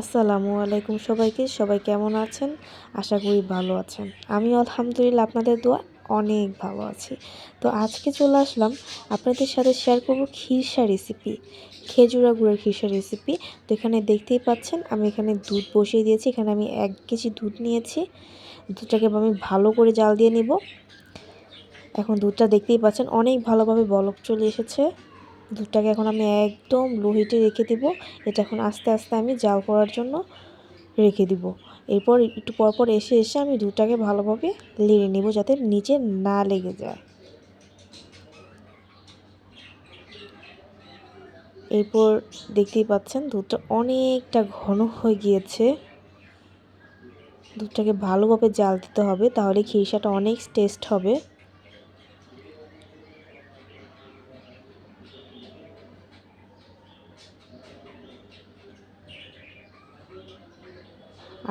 আসসালামু আলাইকুম সবাইকে। সবাই কেমন আছেন? আশা করি ভালো আছেন। আমিও আলহামদুলিল্লাহ আপনাদের দোয়া অনেক ভালো আছি। তো আজকে চলে আসলাম আপনাদের সাথে শেয়ার করব খিরসা রেসিপি। খেজুরা গুড়ের খিরসা রেসিপি। তো এখানে দেখতেই পাচ্ছেন আমি এখানে দুধ বসিয়ে দিয়েছি। এখানে আমি 1 কেজি দুধ নিয়েছি। দুধটাকে আমি ভালো করে জাল দিয়ে নিব। এখন দুধটা দেখতেই পাচ্ছেন অনেক ভালোভাবে বলক চলে এসেছে। দুধটাকে এখন আমি একদম লো হিটে রেখে দিব। এটা এখন আস্তে আস্তে আমি জাল করার জন্য রেখে দিব। এরপর একটু পরপর এসে আমি দুধটাকে ভালোভাবে নেড়ে নেব যাতে নিচে না লেগে যায়। এরপর দেখতেই পাচ্ছেন দুধটা অনেকটা ঘন হয়ে গিয়েছে। দুধটাকে ভালোভাবে জাল দিতে হবে, তাহলে খিরসাটা অনেক টেস্ট হবে।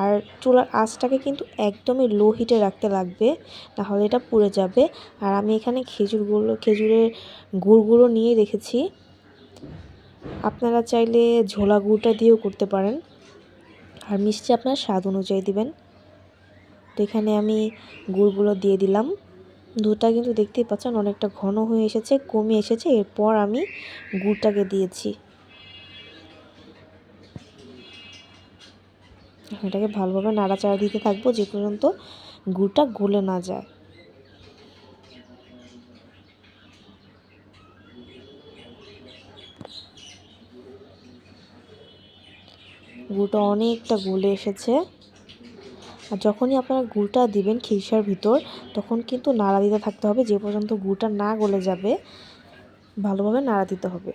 আর চুলার আঁচটাকে কিন্তু একদমই লো হিটে রাখতে লাগবে, নাহলে এটা পুড়ে যাবে। আর আমি এখানে খেজুরের গুড়গুলো নিয়ে রেখেছি। আপনারা চাইলে ঝোলা গুড়টা দিয়েও করতে পারেন, আর মিষ্টি আপনার স্বাদ অনুযায়ী দিবেন। তো এখানে আমি গুড়গুলো দিয়ে দিলাম। দুধটা কিন্তু দেখতেই পাচ্ছেন অনেকটা ঘন হয়ে এসেছে, কমে এসেছে। এরপর আমি গুড়টাকে দিয়েছি। এটাকে ভালোভাবে নাড়াচাড়া দিতে থাকবো যে পর্যন্ত গুড়টা গলে না যায়। গুড়টা অনেকটা গলে এসেছে। আর যখনই আপনারা গুড়টা দিবেন খিরসার ভিতর, তখন কিন্তু নাড়া দিতে থাকতে হবে যে পর্যন্ত গুড়টা না গলে যাবে। ভালোভাবে নাড়া দিতে হবে।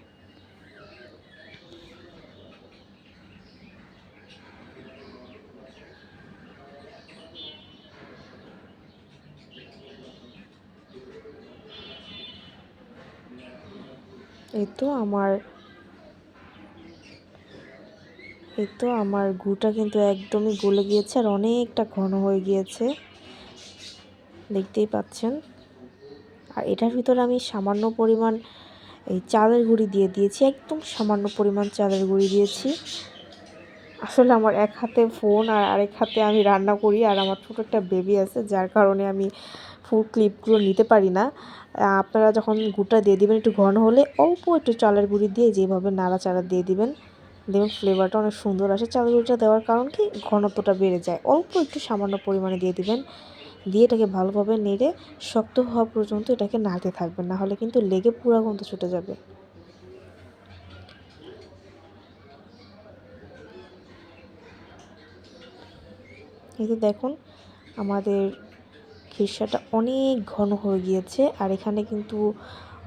এই তো আমার গুড়টা কিন্তু একদমই গলে গিয়েছে আর অনেকটা ঘন হয়ে গিয়েছে, দেখতেই পাচ্ছেন। আর এটার ভিতরে আমি সামান্য পরিমাণ এই চালের গুঁড়ি দিয়ে দিয়েছি, একদম সামান্য পরিমাণ চালের গুঁড়ি দিয়েছি। আসলে আমার এক হাতে ফোন আর আরেক হাতে আমি রান্না করি, আর আমার ছোটো একটা বেবি আছে, যার কারণে আমি ফুল ক্লিপগুলো নিতে পারি না। আপনারা যখন গুঁড়টা দিয়ে দিবেন একটু ঘন হলে অল্প একটু চালের গুঁড়ি দিয়ে যেভাবে নাড়াচাড়া দিয়ে দিবেন, দেখবেন ফ্লেভারটা অনেক সুন্দর আসে। চালের গুঁড়িটা দেওয়ার কারণ কি, ঘনত্বটা বেড়ে যায়। অল্প একটু সামান্য পরিমাণে দিয়ে দিবেন, দিয়ে এটাকে ভালোভাবে নেড়ে শক্ত হওয়া পর্যন্ত এটাকে নাড়তে থাকবেন, না হলে কিন্তু লেগে পুরা গন্ধ ছুটে যাবে। এই যে দেখুন আমাদের খিরসাটা অনেক ঘন হয়ে গিয়েছে, আর এখানে কিন্তু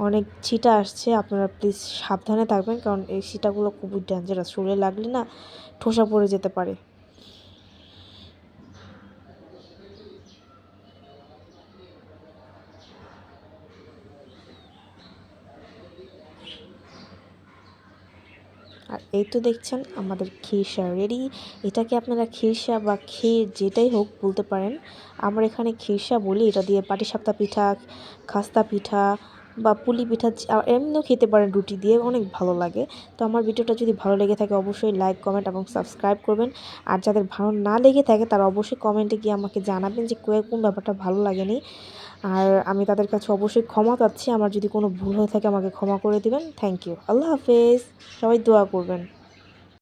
অনেক ছিটা আসছে। আপনারা প্লিজ সাবধানে থাকবেন, কারণ এই ছিটাগুলো খুবই ডেঞ্জারাস, শরীরে লাগলে না ঠোসা পড়ে যেতে পারে। আর এই তো দেখছেন আমাদের খিরসা রেডি। এটাকে আপনারা খিরসা বা ক্ষীর যেটাই হোক বলতে পারেন। আমরা এখানে খিরসা বলি। এটা দিয়ে পাটিসাপটা পিঠা, খাস্তা পিঠা বা পুলি পিঠা এমনিও খেতে পারেন, রুটি দিয়ে অনেক ভালো লাগে। তো আমার ভিডিওটা যদি ভালো লেগে থাকে অবশ্যই লাইক, কমেন্ট এবং সাবস্ক্রাইব করবেন। আর যাদের ভালো না লেগে থাকে তারা অবশ্যই কমেন্টে গিয়ে আমাকে জানাবেন যে কোন ব্যাপারটা ভালো লাগেনি। আর আমি তাদের কাছে অবশ্যই ক্ষমা চাচ্ছি। আমার যদি কোনো ভুল হয়ে থাকে আমাকে ক্ষমা করে দিবেন। Thank you. আল্লাহ হাফেজ। সবাই দোয়া করবেন।